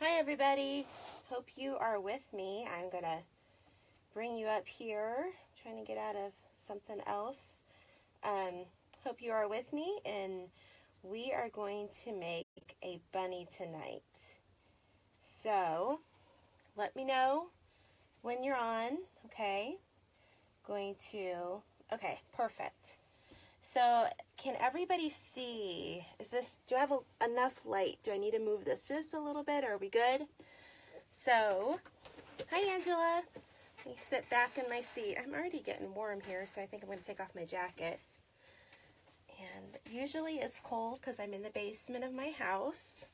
Hi everybody, hope you are with me. I'm gonna bring you up here, trying to get out of something else. Hope you are with me, and we are going to make a bunny tonight. So let me know when you're on, okay? Okay, perfect. So can everybody see? Do I have enough light? Do I need to move this just a little bit? Are we good? So, hi Angela. Let me sit back in my seat. I'm already getting warm here, so I think I'm going to take off my jacket. And usually it's cold because I'm in the basement of my house.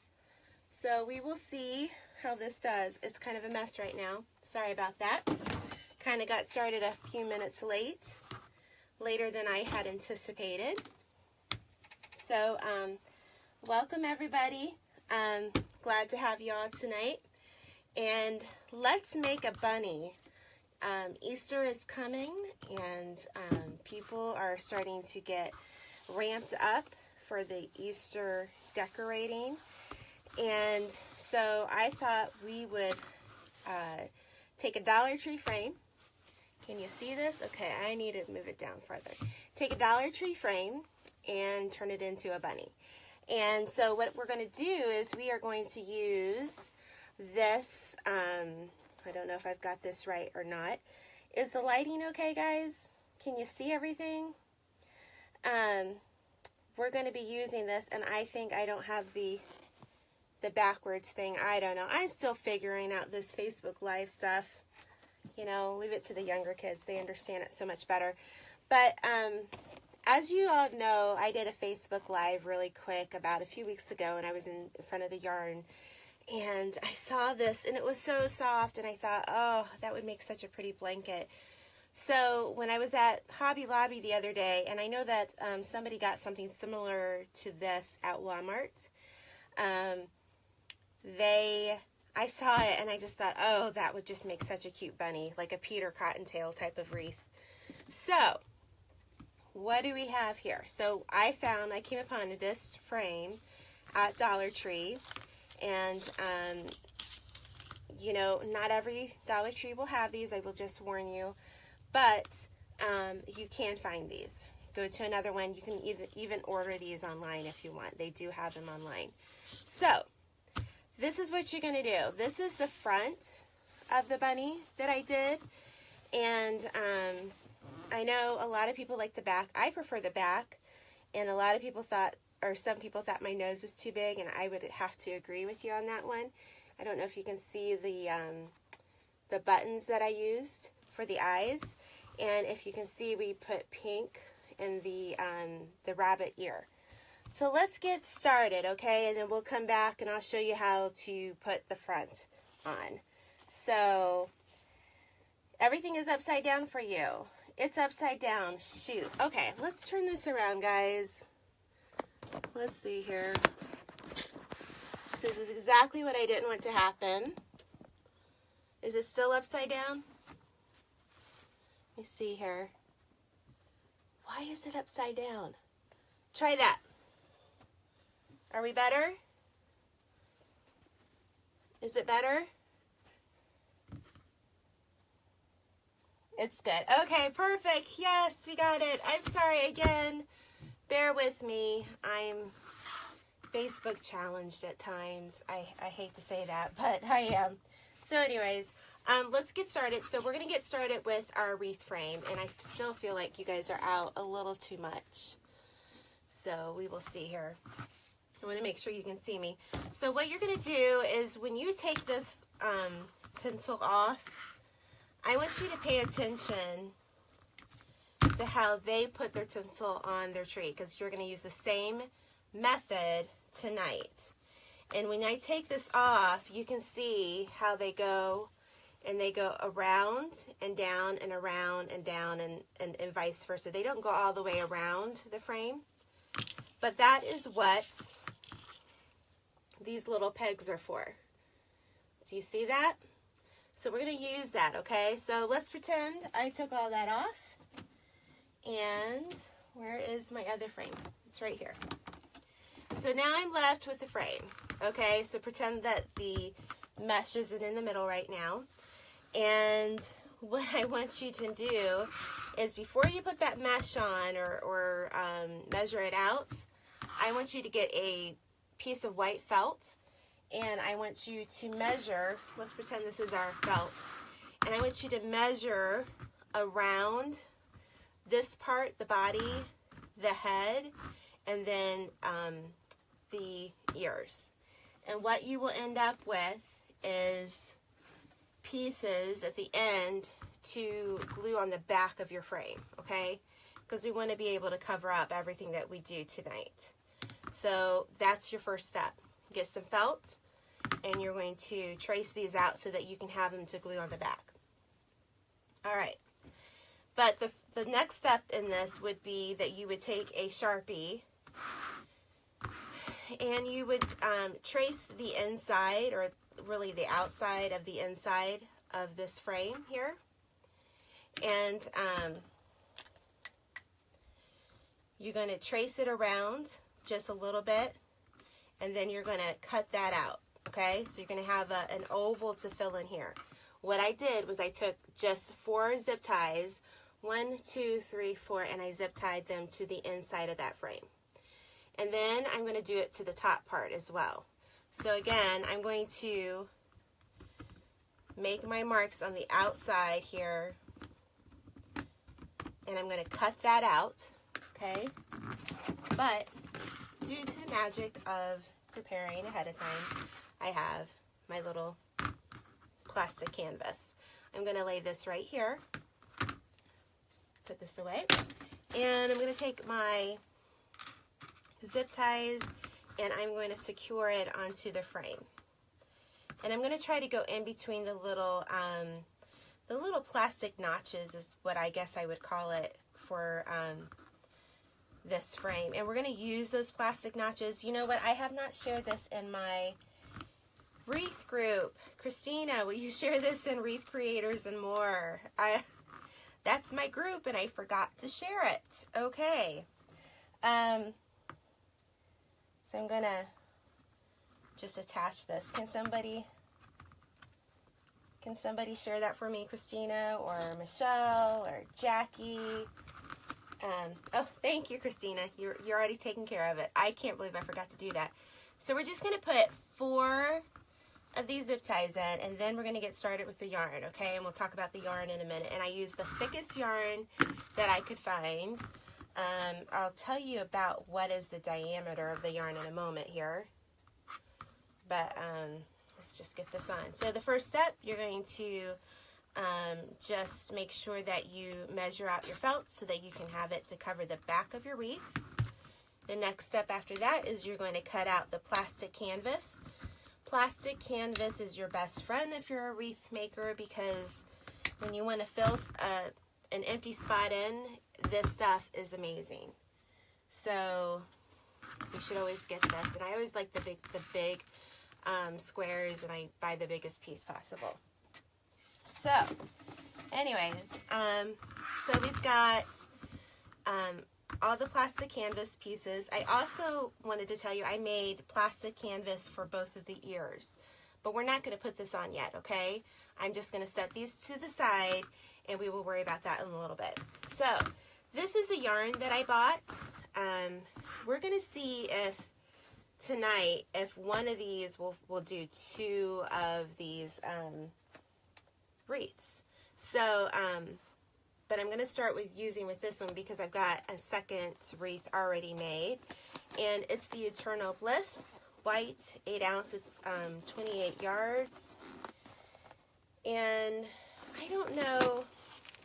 So we will see how this does. It's kind of a mess right now. Sorry about that. Kind of got started a few minutes later than I had anticipated. So, welcome everybody. Glad to have you all tonight. And let's make a bunny. Easter is coming, and people are starting to get ramped up for the Easter decorating. And so I thought we would take a Dollar Tree frame. Can you see this? Okay, I need to move it down further. Take a Dollar Tree frame and turn it into a bunny. And so what we're going to do is we are going to use this, I don't know if I've got this right or not. Is the lighting okay, guys? Can you see everything? We're going to be using this, and I think I don't have the backwards thing. I don't know. I'm still figuring out this Facebook Live stuff. You know, leave it to the younger kids. They understand it so much better. But as you all know, I did a Facebook Live really quick about a few weeks ago, and I was in front of the yarn. And I saw this, and it was so soft, and I thought, oh, that would make such a pretty blanket. So when I was at Hobby Lobby the other day, and I know that somebody got something similar to this at Walmart, I saw it, and I just thought, oh, that would just make such a cute bunny, like a Peter Cottontail type of wreath. So, what do we have here? So, I came upon this frame at Dollar Tree, and, you know, not every Dollar Tree will have these, I will just warn you, but you can find these. Go to another one. You can even order these online if you want. They do have them online. So, this is what you're going to do. This is the front of the bunny that I did, and I know a lot of people like the back. I prefer the back, and a lot of people thought, or some people thought my nose was too big, and I would have to agree with you on that one. I don't know if you can see the buttons that I used for the eyes, and if you can see, we put pink in the rabbit ear. So let's get started, okay? And then we'll come back and I'll show you how to put the front on. So everything is upside down for you. It's upside down. Shoot. Okay, let's turn this around, guys. Let's see here. This is exactly what I didn't want to happen. Is it still upside down? Let me see here. Why is it upside down? Try that. Are we better? Is it better? It's good. Okay, perfect. Yes, we got it. I'm sorry again. Bear with me. I'm Facebook challenged at times. I hate to say that, but I am. So anyways, let's get started. So we're going to get started with our wreath frame, and I still feel like you guys are out a little too much. So we will see here. I want to make sure you can see me. So what you're going to do is when you take this tinsel off, I want you to pay attention to how they put their tinsel on their tree, because you're going to use the same method tonight. And when I take this off, you can see how they go, and they go around and down and around and down and vice versa. They don't go all the way around the frame, but that is what these little pegs are for. Do you see that? So we're going to use that, okay? So let's pretend I took all that off. And where is my other frame? It's right here. So now I'm left with the frame, okay? So pretend that the mesh isn't in the middle right now. And what I want you to do is before you put that mesh on or measure it out, I want you to get a piece of white felt, and I want you to measure, let's pretend this is our felt, and I want you to measure around this part, the body, the head, and then the ears. And what you will end up with is pieces at the end to glue on the back of your frame, okay? Because we want to be able to cover up everything that we do tonight. So that's your first step. Get some felt, and you're going to trace these out so that you can have them to glue on the back. All right. But the next step in this would be that you would take a Sharpie and you would trace the inside, or really the outside of the inside of this frame here. And you're going to trace it around just a little bit, and then you're going to cut that out, okay? So you're going to have an oval to fill in here. What I did was I took just 4 zip ties, 1, 2, 3, 4, and I zip tied them to the inside of that frame. And then I'm going to do it to the top part as well. So again, I'm going to make my marks on the outside here, and I'm going to cut that out, okay? But due to the magic of preparing ahead of time, I have my little plastic canvas. I'm going to lay this right here. Put this away. And I'm going to take my zip ties and I'm going to secure it onto the frame. And I'm going to try to go in between the little plastic notches is what I guess I would call it for this frame. And we're going to use those plastic notches. You know what? I have not shared this in my Wreath group. Christina, will you share this in Wreath Creators and More? That's my group and I forgot to share it. Okay. So I'm going to just attach this. Can somebody share that for me, Christina or Michelle or Jackie? Oh, thank you, Christina. You're already taking care of it. I can't believe I forgot to do that. So we're just going to put 4 of these zip ties in, and then we're going to get started with the yarn, okay? And we'll talk about the yarn in a minute. And I used the thickest yarn that I could find. I'll tell you about what is the diameter of the yarn in a moment here. But let's just get this on. So the first step, you're going to just make sure that you measure out your felt so that you can have it to cover the back of your wreath. The next step after that is you're going to cut out the plastic canvas. Plastic canvas is your best friend if you're a wreath maker, because when you want to fill an empty spot in, this stuff is amazing. So you should always get this. And I always like the big squares, and I buy the biggest piece possible. So anyways, so we've got all the plastic canvas pieces. I also wanted to tell you I made plastic canvas for both of the ears, but we're not going to put this on yet, okay? I'm just going to set these to the side and we will worry about that in a little bit. So this is the yarn that I bought. We're going to see if tonight, if one of these will do 2 of these wreaths. So, but I'm going to start with this one because I've got a second wreath already made. And it's the Eternal Bliss, white, 8 ounces, 28 yards. And I don't know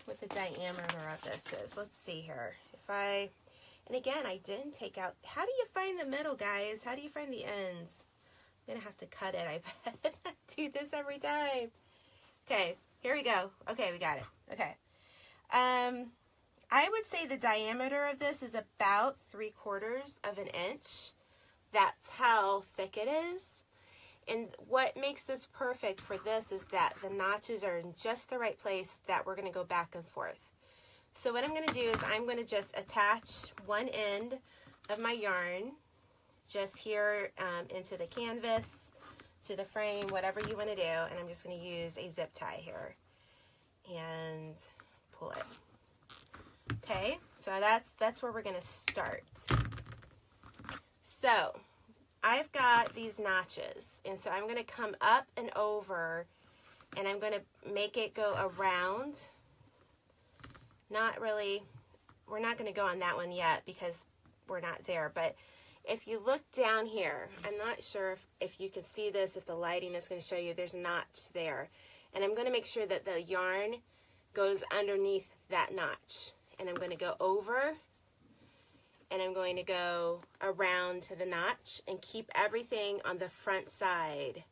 what the diameter of this is. Let's see here. And again, I didn't take out, how do you find the middle, guys? How do you find the ends? I'm going to have to cut it, I bet. I do this every time. Okay, here we go. Okay, we got it. Okay. I would say the diameter of this is about 3/4 of an inch. That's how thick it is. And what makes this perfect for this is that the notches are in just the right place that we're going to go back and forth. So what I'm going to do is I'm going to just attach one end of my yarn just here into the canvas, to the frame, whatever you want to do. And I'm just going to use a zip tie here and pull it. Okay, so that's where we're going to start. So I've got these notches, and so I'm going to come up and over, and I'm going to make it go around. Not really, we're not going to go on that one yet because we're not there, but if you look down here, I'm not sure if you can see this, if the lighting is going to show you, there's a notch there. And I'm going to make sure that the yarn goes underneath that notch. And I'm going to go over, and I'm going to go around to the notch and keep everything on the front side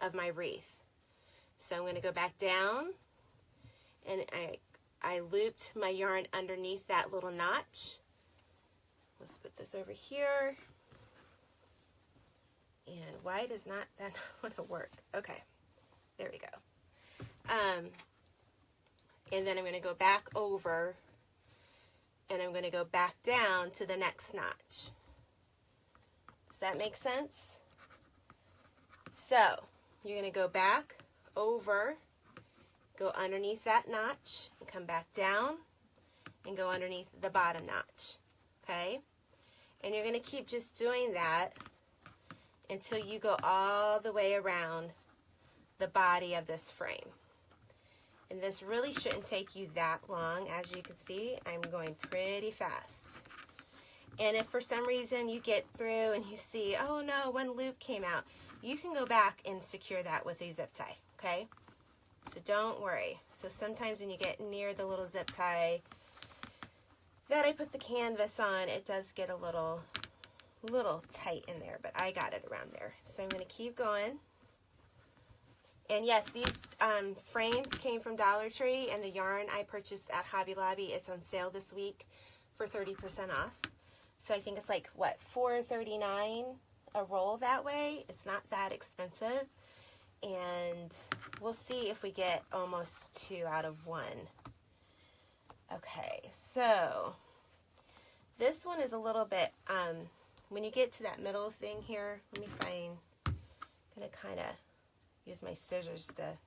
of my wreath. So I'm going to go back down, and I looped my yarn underneath that little notch. Let's put this over here. And why does that not want to work? Okay, there we go. And then I'm going to go back over, and I'm going to go back down to the next notch. Does that make sense? So you're going to go back over, go underneath that notch, and come back down and go underneath the bottom notch. Okay? And you're going to keep just doing that until you go all the way around the body of this frame. And this really shouldn't take you that long. As you can see, I'm going pretty fast. And if for some reason you get through and you see, oh no, one loop came out, you can go back and secure that with a zip tie, okay? So don't worry. So sometimes when you get near the little zip tie that I put the canvas on, it does get a little tight in there, but I got it around there. So I'm going to keep going. And yes, these frames came from Dollar Tree, and the yarn I purchased at Hobby Lobby, it's on sale this week for 30% off. So I think it's like, what, $4.39 a roll that way? It's not that expensive. And we'll see if we get almost 2 out of 1. Okay, so this one is a little bit, when you get to that middle thing here, let me find, I'm going to kind of use my scissors to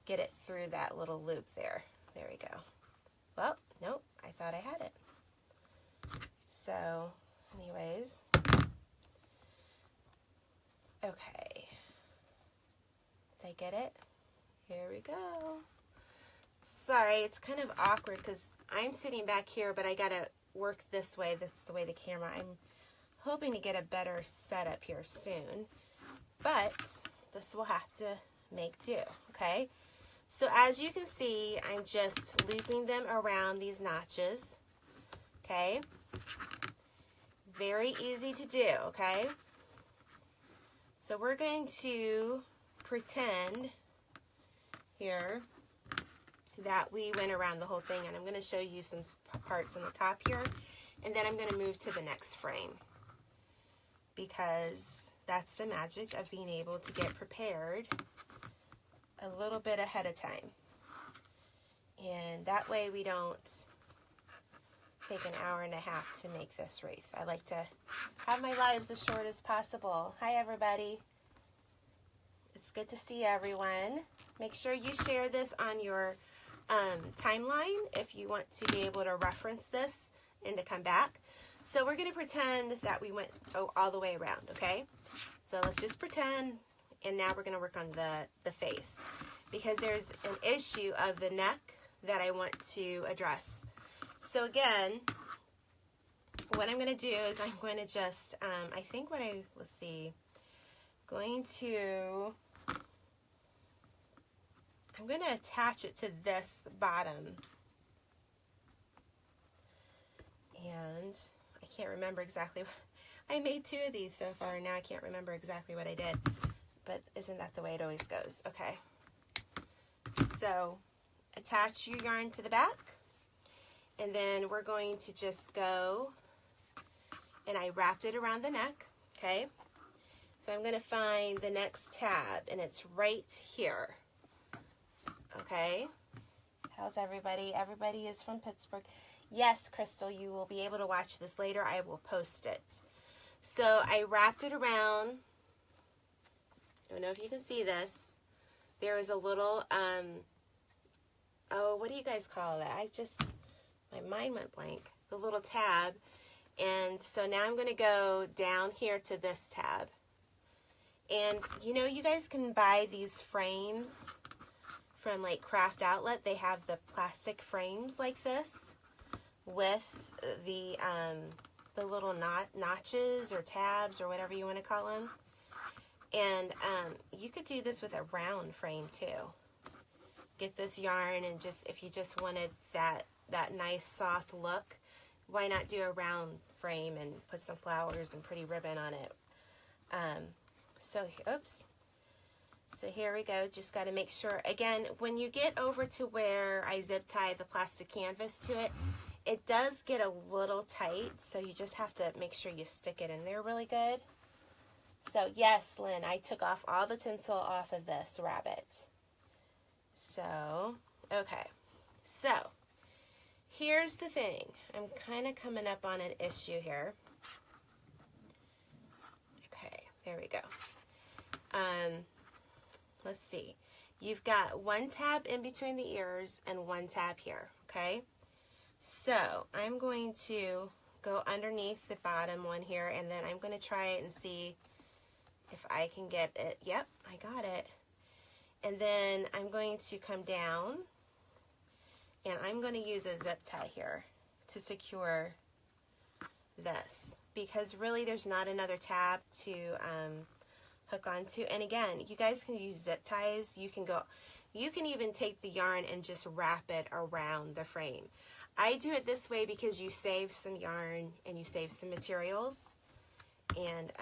get it through that little loop there. There we go. Well, nope, I thought I had it. So, anyways, okay. Did I get it? Here we go. Sorry, it's kind of awkward because I'm sitting back here, but I gotta work this way. That's the way the camera. I'm hoping to get a better setup here soon, but this will have to make do, okay? So as you can see, I'm just looping them around these notches, okay? Very easy to do, okay? So we're going to pretend here that we went around the whole thing, and I'm going to show you some parts on the top here, and then I'm going to move to the next frame, because that's the magic of being able to get prepared a little bit ahead of time. And that way we don't take an hour and a half to make this wreath. I like to have my lives as short as possible. Hi everybody. It's good to see everyone. Make sure you share this on your timeline if you want to be able to reference this and to come back. So we're going to pretend that we went all the way around, okay? So let's just pretend, and now we're going to work on the face, because there's an issue of the neck that I want to address. So again, what I'm going to do is I'm going to just, I think what let's see, I'm going to attach it to this bottom, and I can't remember exactly. I made 2 of these so far, and now I can't remember exactly what I did, but isn't that the way it always goes? Okay. So attach your yarn to the back, and then we're going to just go, and I wrapped it around the neck, okay? So I'm going to find the next tab, and it's right here, okay? How's everybody? Everybody is from Pittsburgh. Yes, Crystal, you will be able to watch this later. I will post it. So I wrapped it around don't know if you can see this. There is a little, oh, what do you guys call that? My mind went blank. The little tab. And so now I'm going to go down here to this tab. And you know, you guys can buy these frames from like Craft Outlet. They have the plastic frames like this with the little notches or tabs or whatever you want to call them. And you could do this with a round frame too. Get this yarn and just, if you just wanted that nice soft look, why not do a round frame and put some flowers and pretty ribbon on it. So here we go. Just got to make sure, again, when you get over to where I zip tie the plastic canvas to it, it does get a little tight, so you just have to make sure you stick it in there really good. So yes, Lynn, I took off all the tinsel off of this rabbit. So, okay. So, here's the thing. I'm kind of coming up on an issue here. Okay, there we go. Let's see. You've got one tab in between the ears and one tab here, okay? So, I'm going to go underneath the bottom one here, and then I'm going to try it and see if I can get it. Yep, I got it. And then I'm going to come down, and I'm going to use a zip tie here to secure this, because really there's not another tab to hook onto. And again, you guys can use zip ties. You can even take the yarn and just wrap it around the frame. I do it this way because you save some yarn and you save some materials, and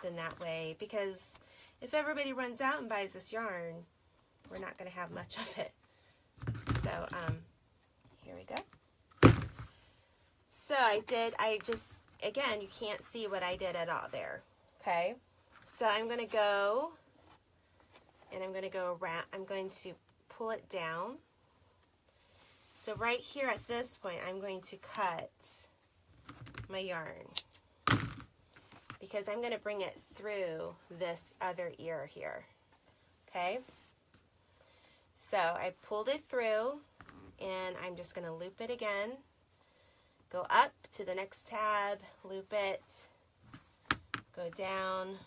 then that way, because if everybody runs out and buys this yarn, we're not going to have much of it. So here we go. So again, you can't see what I did at all there. Okay, so I'm going to go, and I'm going to go around. I'm going to pull it down. So right here at this point, I'm going to cut my yarn, because I'm going to bring it through this other ear here. Okay, so I pulled it through, and I'm just going to loop it again, go up to the next tab, loop it, go down,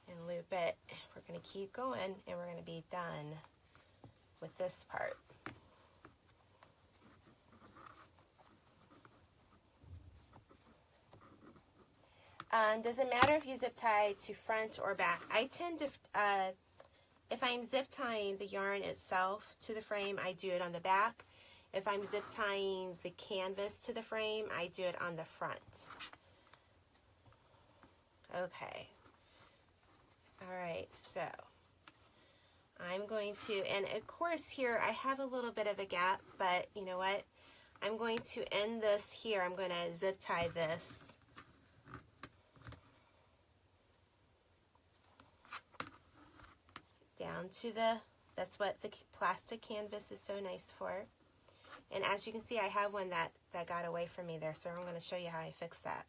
and loop it. We're going to keep going, and we're going to be done with this part. Doesn't matter if you zip tie to front or back. I tend to, if I'm zip tying the yarn itself to the frame, I do it on the back. If I'm zip tying the canvas to the frame, I do it on the front. Okay. All right, so I'm going to, and of course here I have a little bit of a gap, but you know what? I'm going to end this here. I'm going to zip tie this. Down to that's what the plastic canvas is so nice for. And as you can see, I have one that got away from me there, so I'm going to show you how I fix that.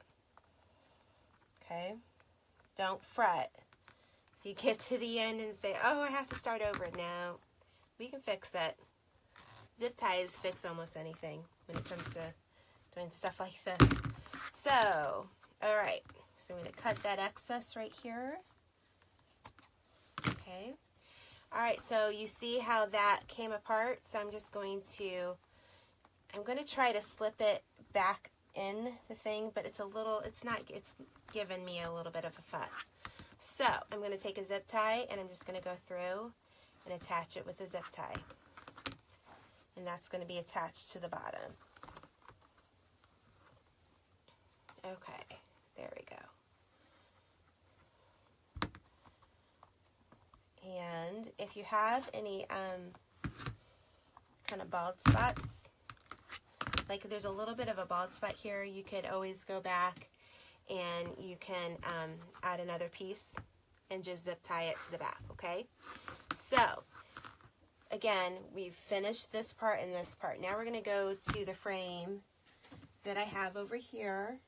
Okay? Don't fret. If you get to the end and say, oh, I have to start over. No, we can fix it. Zip ties fix almost anything when it comes to doing stuff like this. So, all right. So I'm going to cut that excess right here. Okay. All right, so you see how that came apart. So I'm just going to, I'm going to try to slip it back in the thing, but it's giving me a little bit of a fuss. So I'm going to take a zip tie, and I'm just going to go through and attach it with a zip tie. And that's going to be attached to the bottom. Okay, there we go. And if you have any kind of bald spots, like there's a little bit of a bald spot here, you could always go back and you can add another piece and just zip tie it to the back, okay? So, again, we've finished this part and this part. Now we're going to go to the frame that I have over here.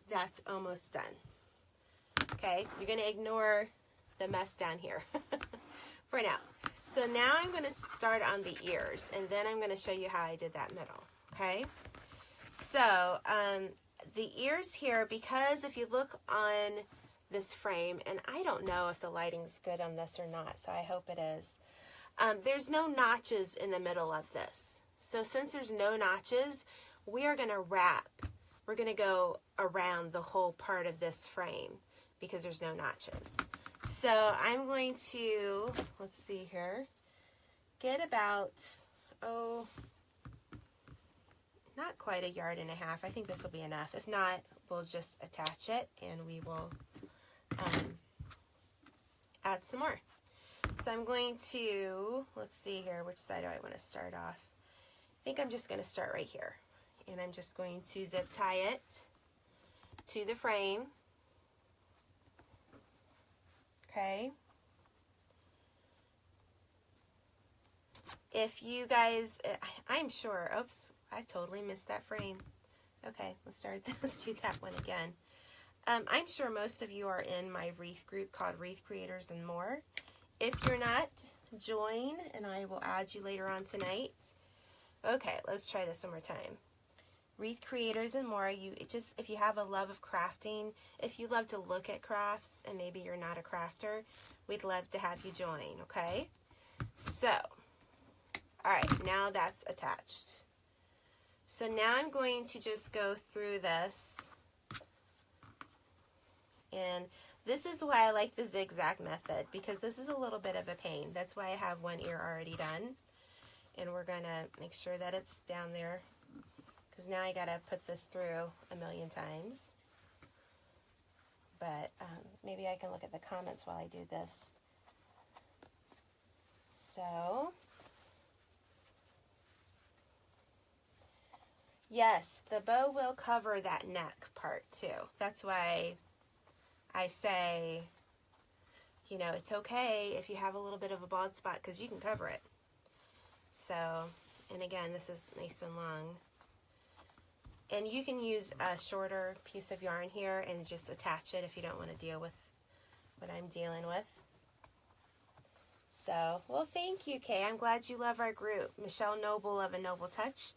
That's almost done. okay? You're going to ignore the mess down here for now. So now I'm going to start on the ears, and then I'm going to show you how I did that middle, okay? So the ears here, because if you look on this frame, and I don't know if the lighting's good on this or not, so I hope it is. There's no notches in the middle of this. So since there's no notches, we are going to wrap. We're going to go around the whole part of this frame because there's no notches. So I'm going to, let's see here, get about, not quite 1.5 yards. I think this will be enough. If not, we'll just attach it and we will add some more. So I'm going to, let's see here, which side do I want to start off? I think I'm just going to start right here. And I'm just going to zip tie it to the frame. Okay. If you guys, I'm sure, oops, I totally missed that frame. Okay, let's do that one again. I'm sure most of you are in my Wreath group called Wreath Creators and More. If you're not, join and I will add you later on tonight. Okay, let's try this one more time. Wreath Creators and More, if you have a love of crafting, if you love to look at crafts and maybe you're not a crafter, we'd love to have you join, okay? So, alright, now that's attached. So now I'm going to just go through this, and this is why I like the zigzag method, because this is a little bit of a pain. That's why I have one ear already done, and we're going to make sure that it's down there, because now I got to put this through 1,000,000 times. But maybe I can look at the comments while I do this. So, yes, the bow will cover that neck part too. That's why I say, you know, it's okay if you have a little bit of a bald spot because you can cover it. So, and again, this is nice and long. And you can use a shorter piece of yarn here and just attach it if you don't want to deal with what I'm dealing with. So, well, thank you, Kay. I'm glad you love our group. Michelle Noble of A Noble Touch.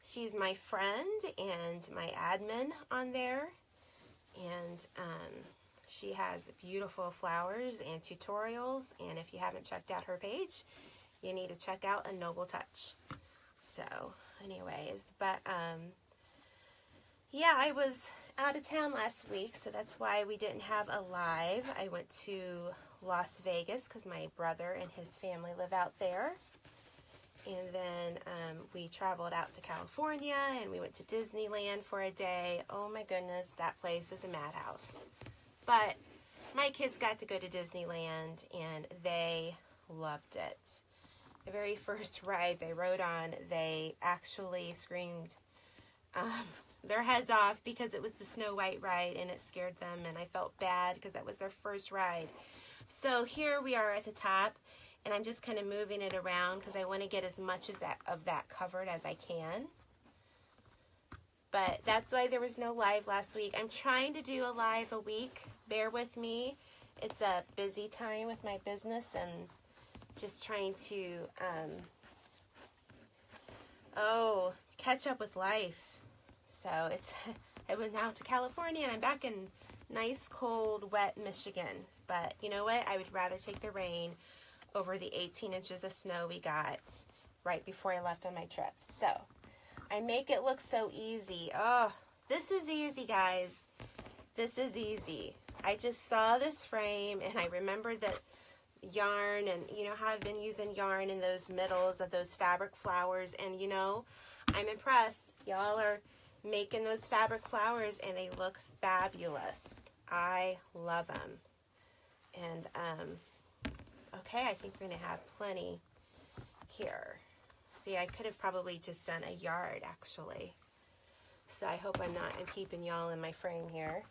She's my friend and my admin on there. And she has beautiful flowers and tutorials. And if you haven't checked out her page, you need to check out A Noble Touch. So, anyways, but yeah, I was out of town last week, so that's why we didn't have a live. I went to Las Vegas because my brother and his family live out there. And then we traveled out to California and we went to Disneyland for a day. Oh my goodness, that place was a madhouse. But my kids got to go to Disneyland and they loved it. The very first ride they rode on, they actually screamed their heads off because it was the Snow White ride and it scared them, and I felt bad because that was their first ride. So here we are at the top, and I'm just kind of moving it around because I want to get as much of that covered as I can. But that's why there was no live last week. I'm trying to do a live a week. Bear with me. It's a busy time with my business and just trying to catch up with life. So I went out to California and I'm back in nice, cold, wet Michigan. But you know what? I would rather take the rain over the 18 inches of snow we got right before I left on my trip. So I make it look so easy. Oh, this is easy, guys. This is easy. I just saw this frame and I remembered that yarn, and you know how I've been using yarn in those middles of those fabric flowers, and you know, I'm impressed. Y'all are making those fabric flowers and they look fabulous. I love them. And okay, I think we're gonna have plenty here. See, I could have probably just done 1 yard actually. So I hope I'm keeping y'all in my frame here.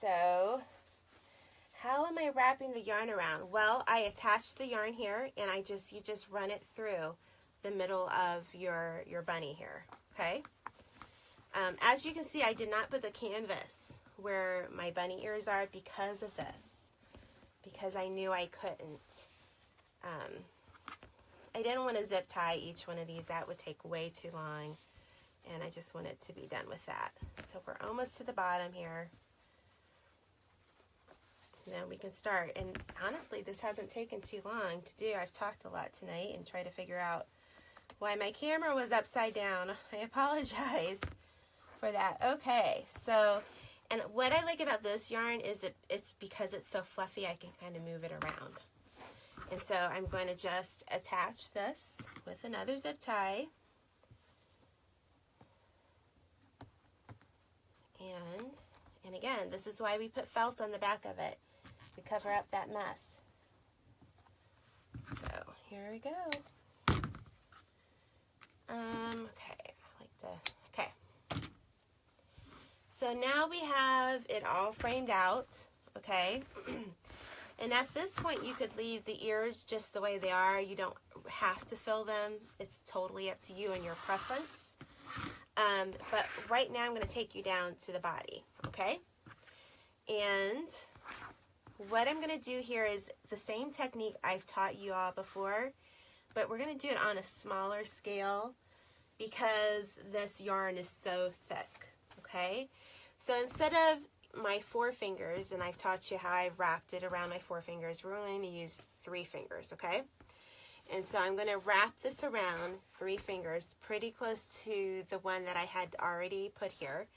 So how am I wrapping the yarn around? Well, I attached the yarn here and you just run it through the middle of your bunny here, okay? As you can see, I did not put the canvas where my bunny ears are because of this, because I knew I couldn't. I didn't want to zip tie each one of these. That would take way too long, and I just wanted to be done with that. So we're almost to the bottom here. Now we can start, and honestly, this hasn't taken too long to do. I've talked a lot tonight and tried to figure out why my camera was upside down. I apologize for that. Okay, so, and what I like about this yarn is it's because it's so fluffy, I can kind of move it around. And so I'm going to just attach this with another zip tie. And again, this is why we put felt on the back of it, to cover up that mess. So here we go. Okay. So now we have it all framed out, okay? And at this point, you could leave the ears just the way they are. You don't have to fill them. It's totally up to you and your preference. But right now, I'm going to take you down to the body, okay? And what I'm going to do here is the same technique I've taught you all before, but we're going to do it on a smaller scale because this yarn is so thick, okay? So instead of my 4 fingers, and I've taught you how I've wrapped it around my 4 fingers, we're going to use 3 fingers, okay? And so I'm going to wrap this around 3 fingers, pretty close to the one that I had already put here.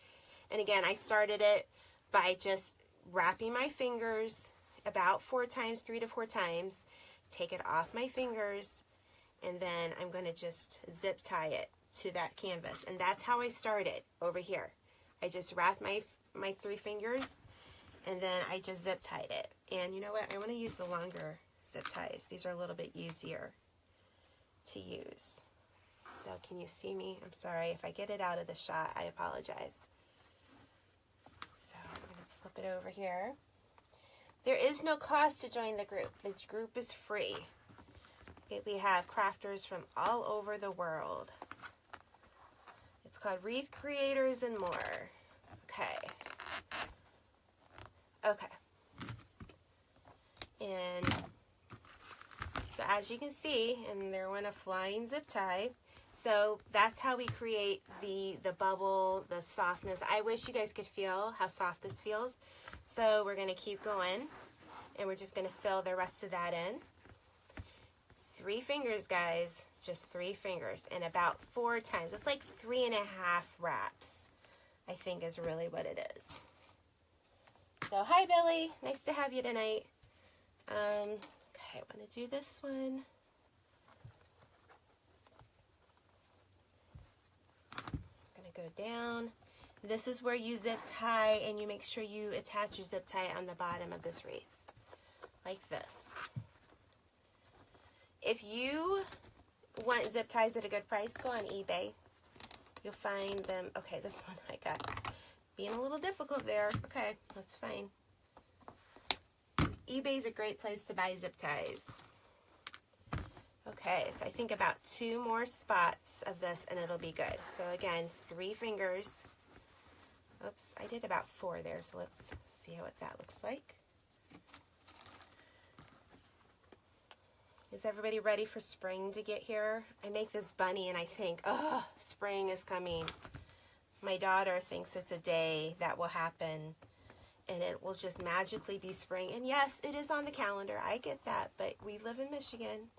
And again, I started it by just wrapping my fingers about 4 times, 3 to 4 times, take it off my fingers, and then I'm going to just zip tie it to that canvas. And that's how I started over here. I just wrapped my 3 fingers, and then I just zip tied it. And you know what? I want to use the longer zip ties. These are a little bit easier to use. So can you see me? I'm sorry. If I get it out of the shot, I apologize. So I'm going to flip it over here. There is no cost to join the group. The group is free. Okay, we have crafters from all over the world. It's called Wreath Creators and More. Okay. And so as you can see, and they're on a flying zip tie. So that's how we create the bubble, the softness. I wish you guys could feel how soft this feels. So we're going to keep going, and we're just going to fill the rest of that in. 3 fingers, guys, just 3 fingers, and about 4 times. It's like 3.5 wraps, I think is really what it is. So hi, Billy. Nice to have you tonight. Okay, I'm going to do this one. I'm going to go down. This is where you zip tie, and you make sure you attach your zip tie on the bottom of this wreath, like this. If you want zip ties at a good price, go on eBay. You'll find them. Okay, this one I got being a little difficult there. Okay, that's fine. eBay's a great place to buy zip ties. Okay, so I think about 2 more spots of this and it'll be good. So again, 3 fingers. Oops, I did about 4 there, so let's see what that looks like. Is everybody ready for spring to get here? I make this bunny and I think, oh, spring is coming. My daughter thinks it's a day that will happen and it will just magically be spring. And yes, it is on the calendar. I get that, but we live in Michigan.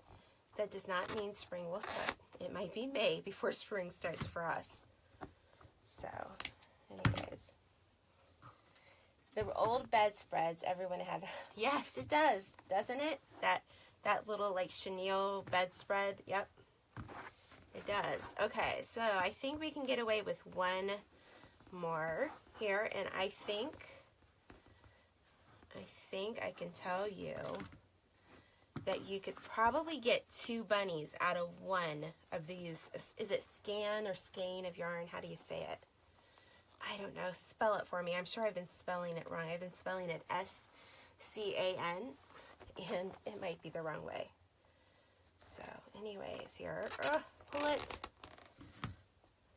That does not mean spring will start. It might be May before spring starts for us. So, anyways. The old bedspreads, everyone had, yes, it does, doesn't it? That little like chenille bedspread, yep, it does. Okay, so I think we can get away with 1 more here, and I think I can tell you that you could probably get 2 bunnies out of 1 of these. Is it scan or skein of yarn? How do you say it? I don't know. Spell it for me. I'm sure I've been spelling it wrong. I've been spelling it S-C-A-N, and it might be the wrong way. So anyways, here, pull it.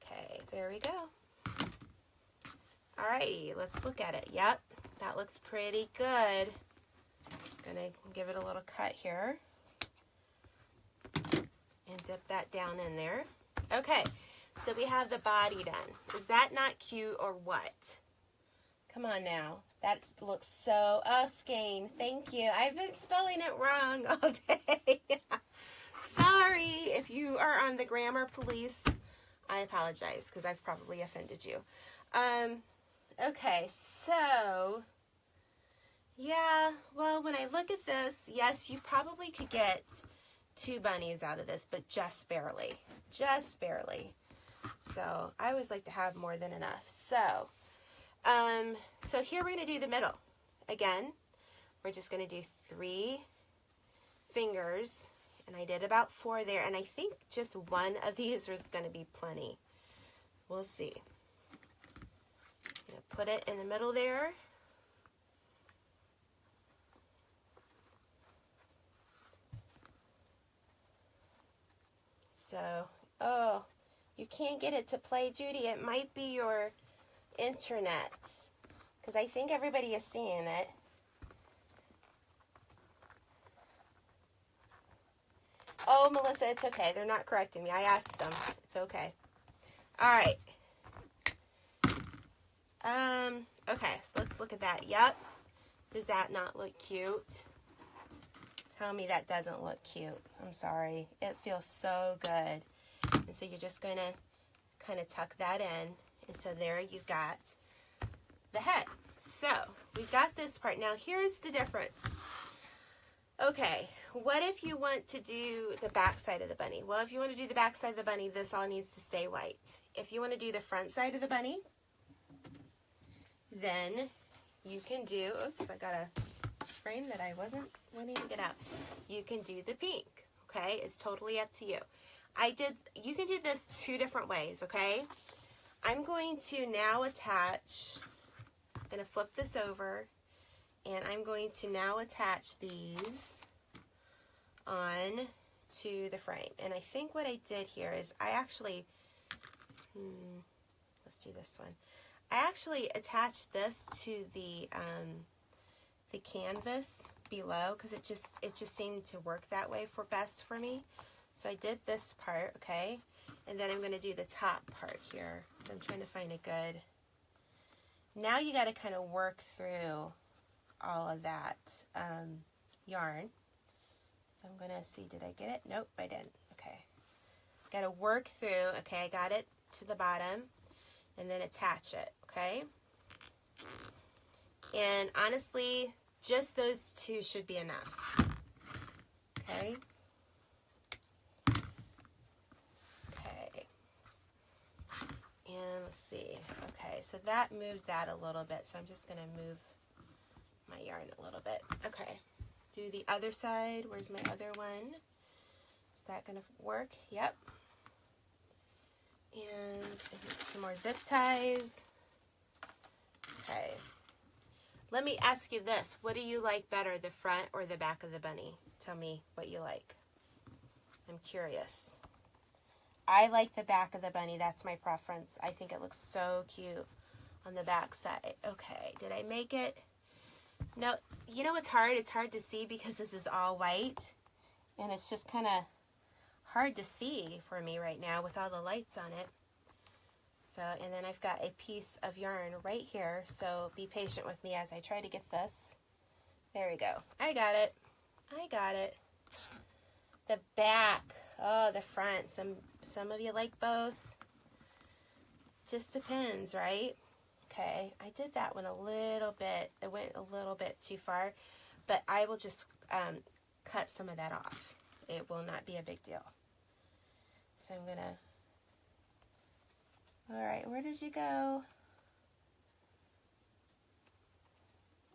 Okay, there we go. All Alrighty, let's look at it. Yep, that looks pretty good. Gonna give it a little cut here and dip that down in there. Okay, so we have the body done. Is that not cute or what? Come on now. That looks so, Skane, thank you. I've been spelling it wrong all day. Sorry if you are on the grammar police. I apologize because I've probably offended you. Okay, so, yeah, well, when I look at this, yes, you probably could get 2 bunnies out of this, but just barely. Just barely. So, I always like to have more than enough. So, so here we're going to do the middle. Again, we're just going to do 3 fingers, and I did about 4 there, and I think just 1 of these was going to be plenty. We'll see. I'm going to put it in the middle there. So, oh, you can't get it to play, Judy. It might be your internet, because I think everybody is seeing it. Oh, Melissa, it's okay. They're not correcting me. I asked them. It's okay. All right. Okay, so let's look at that. Yep. Does that not look cute? Tell me that doesn't look cute. I'm sorry. It feels so good. And so you're just going to kind of tuck that in. And so there you've got the head. So we've got this part. Now here's the difference. Okay, what if you want to do the back side of the bunny? Well, if you want to do the back side of the bunny, this all needs to stay white. If you want to do the front side of the bunny, then you can do, oops, I got a frame that I wasn't wanting to get out. You can do the pink, okay? It's totally up to you. You can do this 2 different ways, okay? I'm going to now attach, I'm going to flip this over, and I'm going to now attach these on to the frame. And I think what I did here is I actually, let's do this one. I actually attached this to the canvas below because it just seemed to work that way best for me. So I did this part, okay? And then I'm going to do the top part here. So I'm trying to find a good, now you got to kind of work through all of that yarn. So I'm going to see, did I get it? Nope, I didn't. Okay. Got to work through, okay, I got it to the bottom, and then attach it, okay? And honestly, just those 2 should be enough, okay? Okay. And let's see. Okay, so that moved that a little bit, so I'm just going to move my yarn a little bit. Okay. Do the other side. Where's my other one? Is that going to work? Yep. And I need some more zip ties. Okay. Let me ask you this. What do you like better, the front or the back of the bunny? Tell me what you like. I'm curious. I like the back of the bunny. That's my preference. I think it looks so cute on the back side. Okay. Did I make it? No. You know what's hard? It's hard to see because this is all white. And it's just kind of hard to see for me right now with all the lights on it. So, and then I've got a piece of yarn right here, so be patient with me as I try to get this. There we go. I got it. I got it. The back. Oh, the front. Some of you like both. Just depends, right? Okay, I did that one a little bit. It went a little bit too far, but I will just cut some of that off. It will not be a big deal. So I'm going to, all right, where did you go?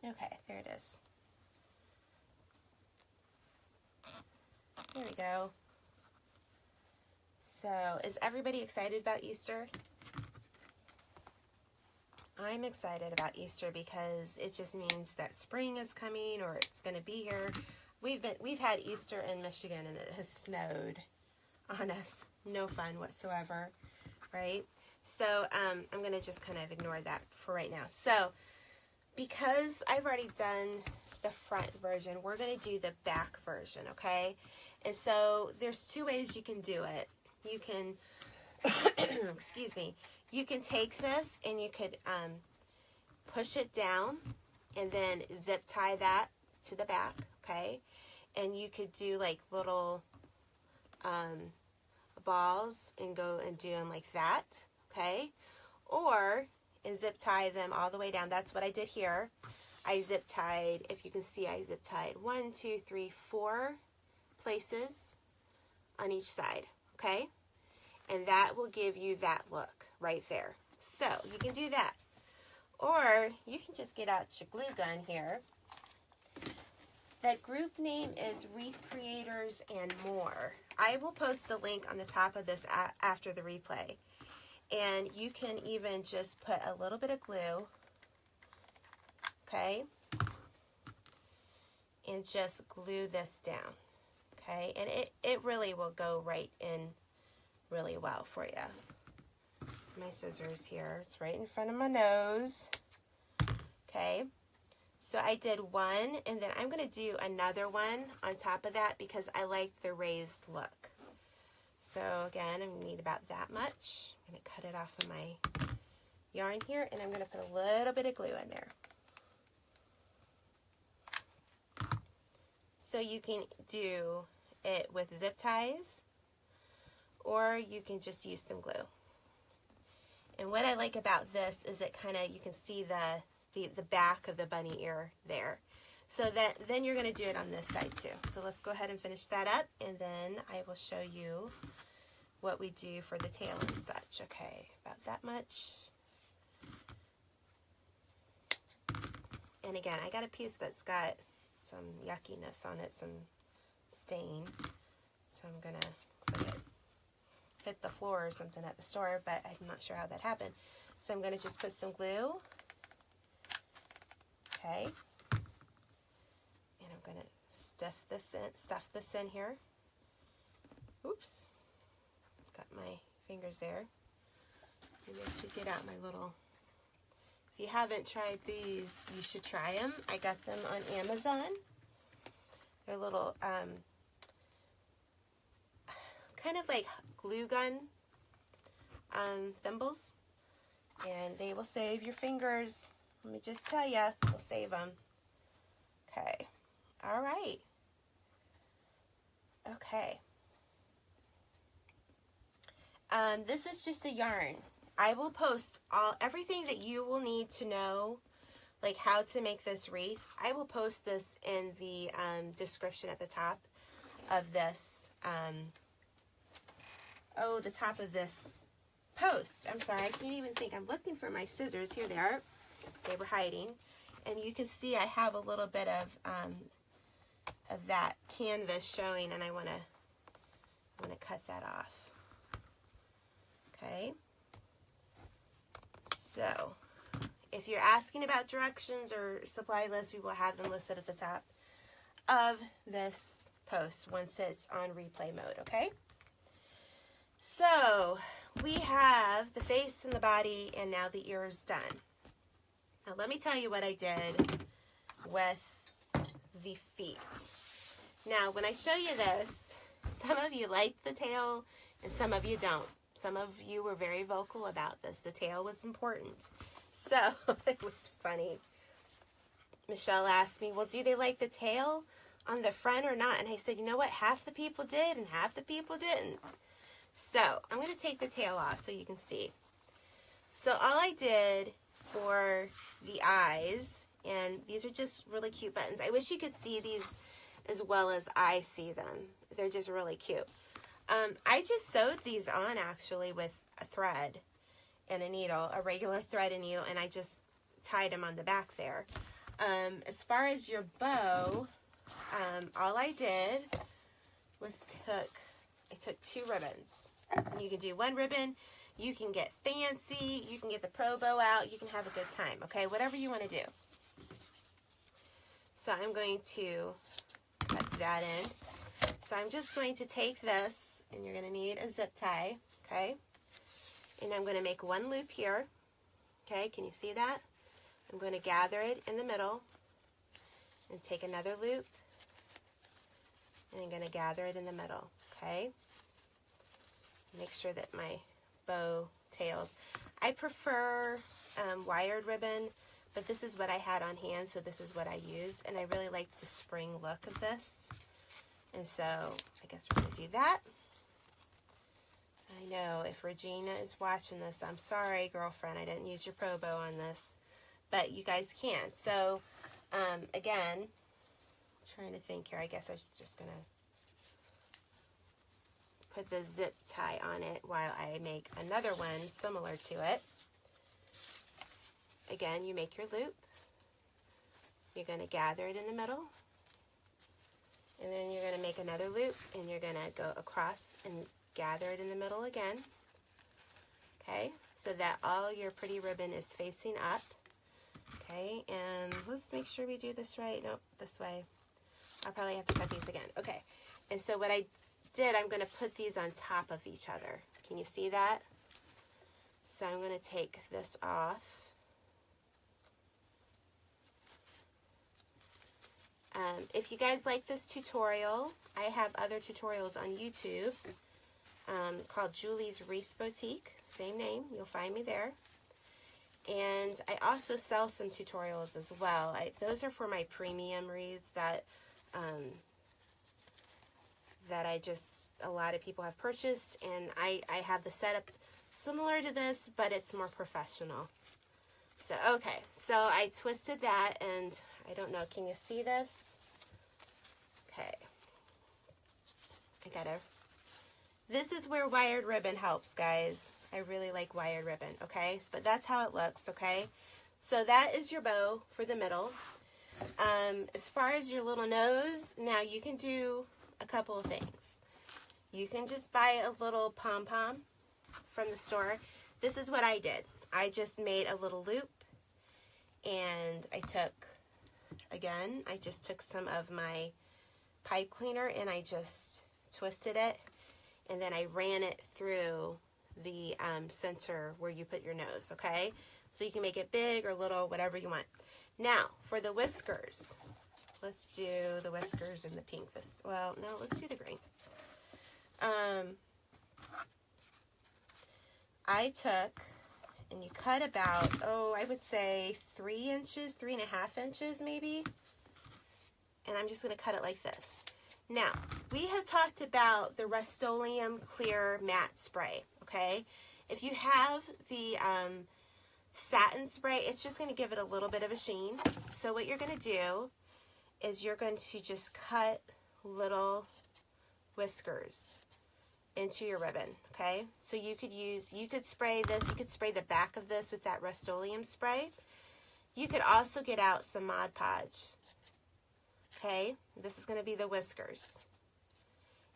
Okay, there it is. There we go. So, is everybody excited about Easter? I'm excited about Easter because it just means that spring is coming, or it's going to be here. We've had Easter in Michigan and it has snowed on us. No fun whatsoever, right? So I'm going to just kind of ignore that for right now. So because I've already done the front version, we're going to do the back version, okay? And so there's two ways you can do it. You can, excuse me, you can take this and you could push it down and then zip tie that to the back, okay? And you could do like little balls and go and do them like that, okay? Or and zip tie them all the way down. That's what I did here. I zip tied, if you can see, I zip tied 1, 2, 3, 4 places on each side, okay? And that will give you that look right there. So you can do that. Or you can just get out your glue gun here. That group name is Wreath Creators and More. I will post a link on the top of this after the replay. And you can even just put a little bit of glue, okay, and just glue this down, okay, and it really will go right in really well for you. My scissors here, it's right in front of my nose, okay. So I did one, and then I'm going to do another one on top of that because I like the raised look. So again, I'm going to need about that much. I'm going to cut it off of my yarn here, and I'm going to put a little bit of glue in there. So you can do it with zip ties, or you can just use some glue. And what I like about this is it kind of, you can see the back of the bunny ear there. So that then you're going to do it on this side too. So let's go ahead and finish that up, and then I will show you what we do for the tail and such. Okay, about that much. And again, I got a piece that's got some yuckiness on it, some stain. So I'm going to, looks like it hit the floor or something at the store, but I'm not sure how that happened. So I'm going to just put some glue. Okay. And I'm going to stuff this in here. Oops. Got my fingers there. Maybe I should get out my little, if you haven't tried these, you should try them. I got them on Amazon. They're little, kind of like glue gun thimbles. And they will save your fingers. Let me just tell you, they'll save them. Okay. All right. Okay. This is just a yarn. I will post everything that you will need to know, like how to make this wreath. I will post this in the description at the top of this, the top of this post. I'm sorry, I can't even think. I'm looking for my scissors. Here they are. They were hiding. And you can see I have a little bit of that canvas showing, and I want to cut that off. Okay. So, if you're asking about directions or supply lists, we will have them listed at the top of this post once it's on replay mode, okay? So, we have the face and the body, and now the ears done. Now, let me tell you what I did with the feet. Now, when I show you this, some of you like the tail and some of you don't. Some of you were very vocal about this. The tail was important. So, it was funny. Michelle asked me, well, do they like the tail on the front or not? And I said, you know what? Half the people did and half the people didn't. So, I'm going to take the tail off so you can see. So, all I did for the eyes, and these are just really cute buttons. I wish you could see these as well as I see them. They're just really cute. I just sewed these on actually with a thread and a needle, a regular thread and needle, and I just tied them on the back there. As far as your bow, all I did was I took 2 ribbons. And you can do 1 ribbon, you can get fancy, you can get the pro bow out, you can have a good time, okay? Whatever you want to do. So I'm going to cut that in. So I'm just going to take this, and you're going to need a zip tie, okay? and I'm going to make one loop here. Okay, can you see that? I'm going to gather it in the middle and take another loop, and I'm going to gather it in the middle. Okay, make sure that my bow tails. I prefer wired ribbon, but this is what I had on hand, so this is what I used, and I really like the spring look of this, and so I guess we're going to do that. I know if Regina is watching this, I'm sorry, girlfriend, I didn't use your pro bow on this, but you guys can. So, again, trying to think here, I guess I'm just going to put the zip tie on it while I make another one similar to it. Again, you make your loop, you're going to gather it in the middle, and then you're going to make another loop, and you're going to go across and gather it in the middle again. Okay, so that all your pretty ribbon is facing up. Okay, and let's make sure we do this right. Nope, this way. I'll probably have to cut these again. Okay, and so what I did, I'm going to put these on top of each other. Can you see that? So I'm going to take this off. If you guys like this tutorial, I have other tutorials on YouTube called Julie's Wreath Boutique. Same name. You'll find me there. And I also sell some tutorials as well. Those are for my premium wreaths that a lot of people have purchased, and I have the setup similar to this, but it's more professional. So, okay, so I twisted that, and I don't know, can you see this? Okay. This is where wired ribbon helps, guys. I really like wired ribbon, okay? But that's how it looks, okay? So that is your bow for the middle. As far as your little nose, now you can do a couple of things. You can just buy a little pom-pom from the store. This is what I did. I just made a little loop, and I just took some of my pipe cleaner, and I just twisted it, and then I ran it through the center where you put your nose, okay? So you can make it big or little, whatever you want. Now, for the whiskers, let's do the whiskers in the pink. Well, no, let's do the green. I took, and you cut about, I would say 3 inches, 3.5 inches maybe. And I'm just going to cut it like this. Now, we have talked about the Rust-Oleum Clear Matte Spray, okay? If you have the satin spray, it's just going to give it a little bit of a sheen. So what you're going to do is you're going to just cut little whiskers into your ribbon, okay? So you could spray this, you could spray the back of this with that Rust-Oleum spray. You could also get out some Mod Podge, okay? This is going to be the whiskers.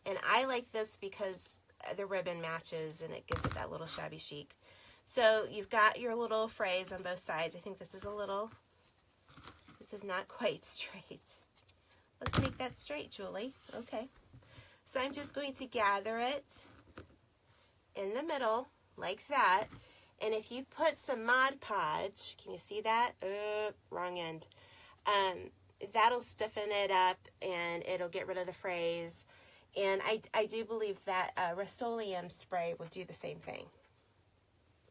And I like this because the ribbon matches and it gives it that little shabby chic. So you've got your little phrase on both sides. I think this is not quite straight. Let's make that straight, Julie. Okay. So I'm just going to gather it in the middle like that. And if you put some Mod Podge, can you see that? Wrong end. That'll stiffen it up and it'll get rid of the phrase. And I do believe that Rust-Oleum spray will do the same thing.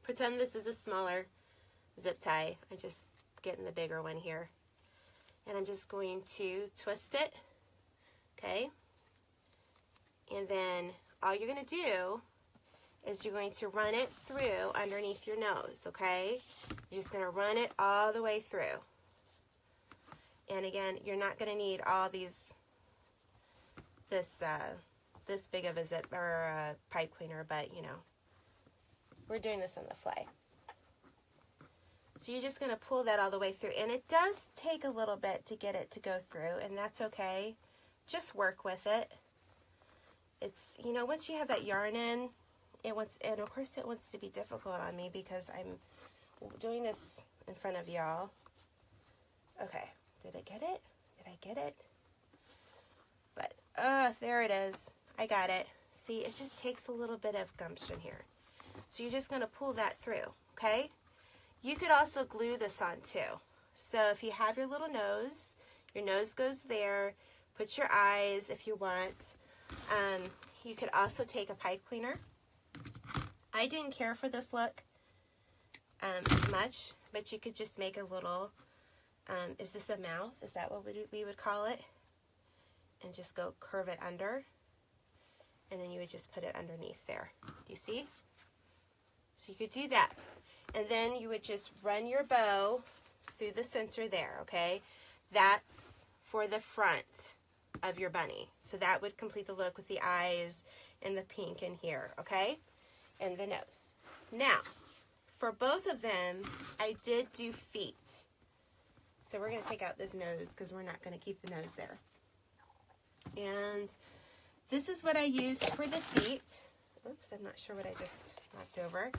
Pretend this is a smaller zip tie. I'm just getting the bigger one here. And I'm just going to twist it, okay? And then all you're going to do is you're going to run it through underneath your nose, okay? You're just going to run it all the way through. And again, you're not going to need all this big of a zip or a pipe cleaner, but you know, we're doing this on the fly. So you're just going to pull that all the way through. And it does take a little bit to get it to go through, and that's okay. Just work with it. It's, you know, once you have that yarn in, and of course it wants to be difficult on me because I'm doing this in front of y'all. Okay, did I get it? Did I get it? But, there it is. I got it. See, it just takes a little bit of gumption here. So you're just going to pull that through, okay? You could also glue this on too. So if you have your little nose goes there. Put your eyes if you want. You could also take a pipe cleaner. I didn't care for this look as much, but you could just make a little, is this a mouth? Is that what we would call it? And just go curve it under. And then you would just put it underneath there. Do you see? So you could do that. And then you would just run your bow through the center there, okay? That's for the front of your bunny. So that would complete the look with the eyes and the pink in here, okay? And the nose. Now, for both of them, I did do feet. So we're going to take out this nose because we're not going to keep the nose there. And this is what I used for the feet. Oops, I'm not sure what I just knocked over.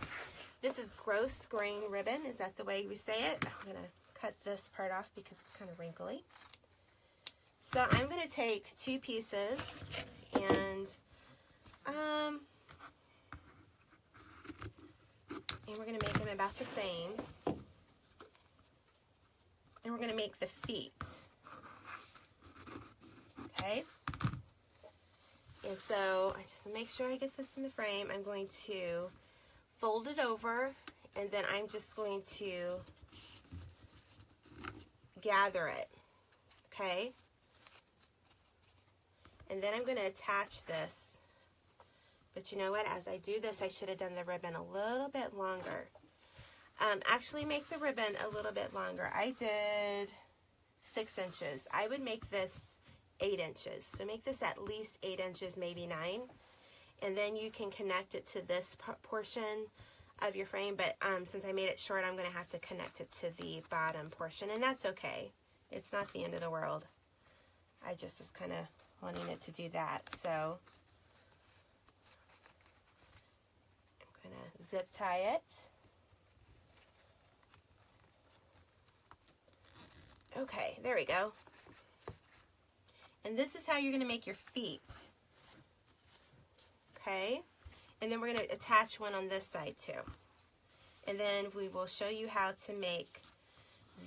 This is gross grain ribbon. Is that the way we say it? I'm going to cut this part off because it's kind of wrinkly. So I'm going to take 2 pieces and we're going to make them about the same. And we're going to make the feet. Okay? And so I just make sure I get this in the frame. I'm going to fold it over, and then I'm just going to gather it. Okay? And then I'm going to attach this. But you know what? As I do this, I should have done the ribbon a little bit longer. Actually make the ribbon a little bit longer. I did 6 inches. I would make this 8 inches. So make this at least 8 inches, maybe 9. And then you can connect it to this portion of your frame. But since I made it short, I'm going to have to connect it to the bottom portion. And that's okay. It's not the end of the world. I just was kind of wanting it to do that. So I'm going to zip tie it. Okay, there we go. And this is how you're going to make your feet. Okay? And then we're going to attach one on this side too. And then we will show you how to make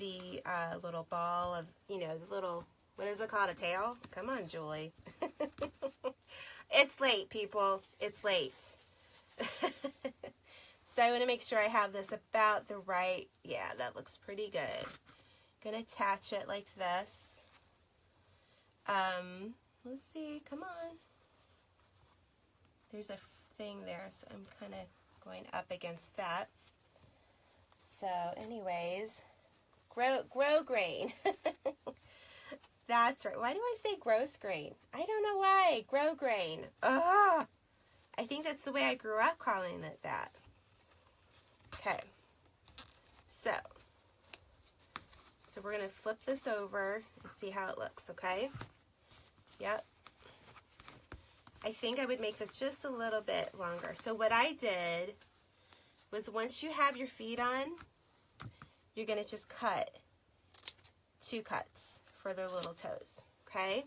the little ball of, you know, the little, what is it called, a tail? Come on, Julie. It's late, people. It's late. So I want to make sure I have this about the right, yeah, that looks pretty good. Going to attach it like this. Let's see, come on. There's a thing there, so I'm kind of going up against that. So anyways, grow grain. That's right. Why do I say gross grain? I don't know why. Grow grain. Ugh. I think that's the way I grew up calling it that. Okay. So we're going to flip this over and see how it looks, okay? Yep. I think I would make this just a little bit longer. So what I did was once you have your feet on, you're going to just cut 2 cuts for their little toes, okay?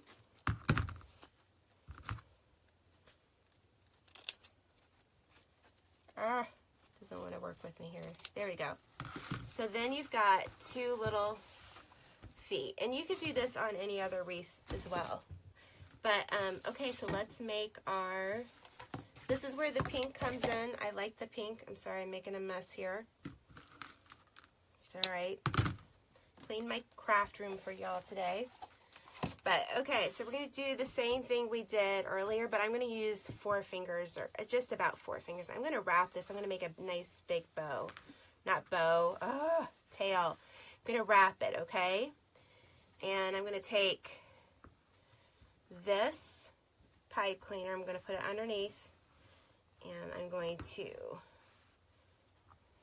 Doesn't want to work with me here. There we go. So then you've got 2 little feet. And you could do this on any other wreath as well. But, okay, so let's make our, this is where the pink comes in. I like the pink. I'm sorry, I'm making a mess here. It's all right. Cleaned my craft room for y'all today. But, okay, so we're going to do the same thing we did earlier, but I'm going to use 4 fingers, or just about 4 fingers. I'm going to wrap this. I'm going to make a nice big bow. Not bow. Tail. I'm going to wrap it, okay? And I'm going to take this pipe cleaner. I'm going to put it underneath. And I'm going to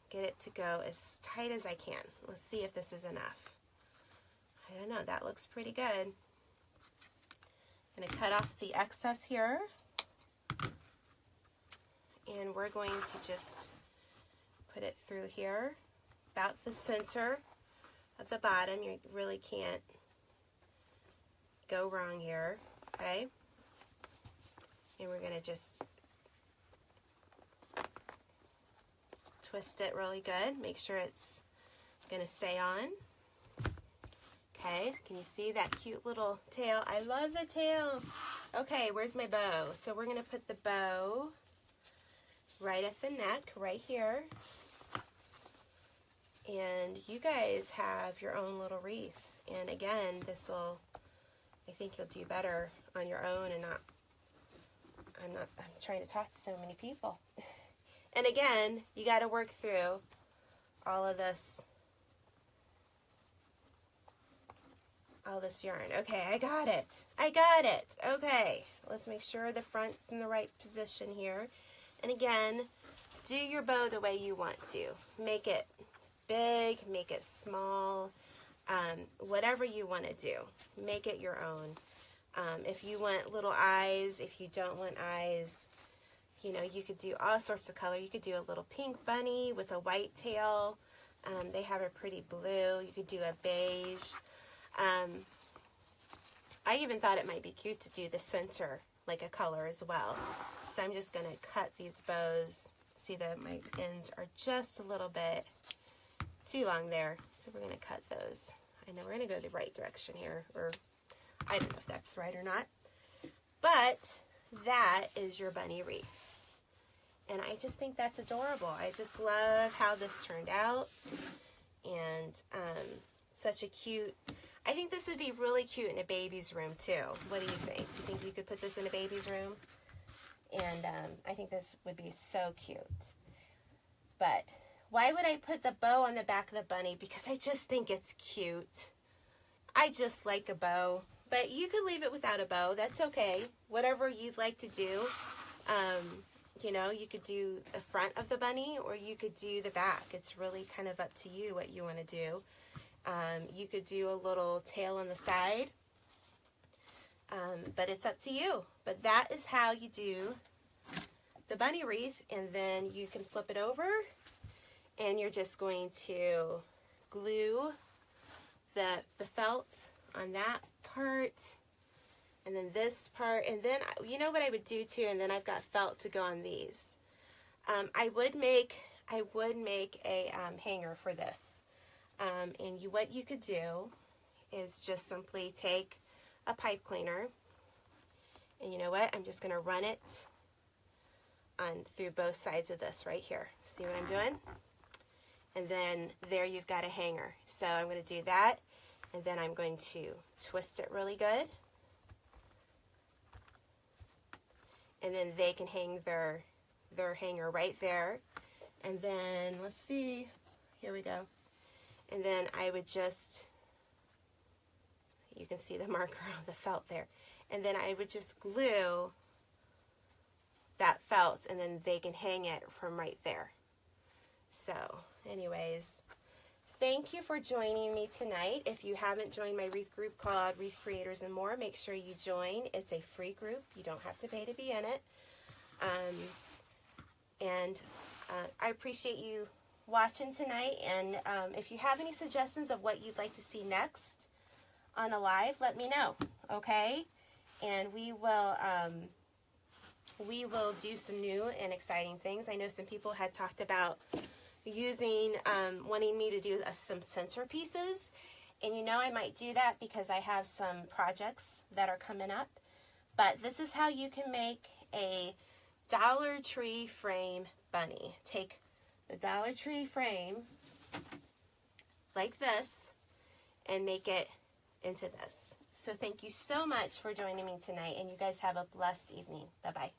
get it to go as tight as I can. Let's see if this is enough. I don't know. That looks pretty good. I'm going to cut off the excess here. And we're going to just put it through here, about the center of the bottom. You really can't go wrong here, okay? And we're going to just twist it really good. Make sure it's going to stay on. Okay, can you see that cute little tail? I love the tail. Okay, where's my bow? So we're going to put the bow right at the neck, right here. And you guys have your own little wreath. And again, this will, I think you'll do better on your own and not, I'm trying to talk to so many people. And again, you got to work through all this yarn. Okay, I got it. I got it. Okay, let's make sure the front's in the right position here. And again, do your bow the way you want to. Make it big, make it small, whatever you want to do. Make it your own. If you want little eyes, if you don't want eyes, you know, you could do all sorts of color. You could do a little pink bunny with a white tail. They have a pretty blue. You could do a beige. I even thought it might be cute to do the center like a color as well. So I'm just going to cut these bows. See that my ends are just a little bit too long there. So we're going to cut those. I know we're going to go the right direction here, or I don't know if that's right or not. But that is your bunny wreath. And I just think that's adorable. I just love how this turned out. And such a cute, I think this would be really cute in a baby's room too. What do you think? Do you think you could put this in a baby's room? And I think this would be so cute. But why would I put the bow on the back of the bunny? Because I just think it's cute. I just like a bow. But you could leave it without a bow. That's okay. Whatever you'd like to do. You know, you could do the front of the bunny or you could do the back. It's really kind of up to you what you want to do. You could do a little tail on the side. But it's up to you. But that is how you do the bunny wreath. And then you can flip it over. And you're just going to glue the felt on that part. And then this part, and then, you know what I would do too, and then I've got felt to go on these. I would make a hanger for this. And what you could do is just simply take a pipe cleaner, and you know what? I'm just going to run it on through both sides of this right here. See what I'm doing? And then there you've got a hanger. So I'm going to do that, and then I'm going to twist it really good. And then they can hang their hanger right there. And then, let's see, here we go. And then I would just, you can see the marker on the felt there. And then I would just glue that felt, and then they can hang it from right there. So, anyways, thank you for joining me tonight. If you haven't joined my Wreath group called Wreath Creators and More, make sure you join. It's a free group. You don't have to pay to be in it. I appreciate you watching tonight. And if you have any suggestions of what you'd like to see next on a live, let me know, okay? And we will do some new and exciting things. I know some people had talked about using, wanting me to do some centerpieces, and you know I might do that because I have some projects that are coming up. But this is how you can make a Dollar Tree frame bunny. Take the Dollar Tree frame like this and make it into this. So thank you so much for joining me tonight, and you guys have a blessed evening. Bye-bye.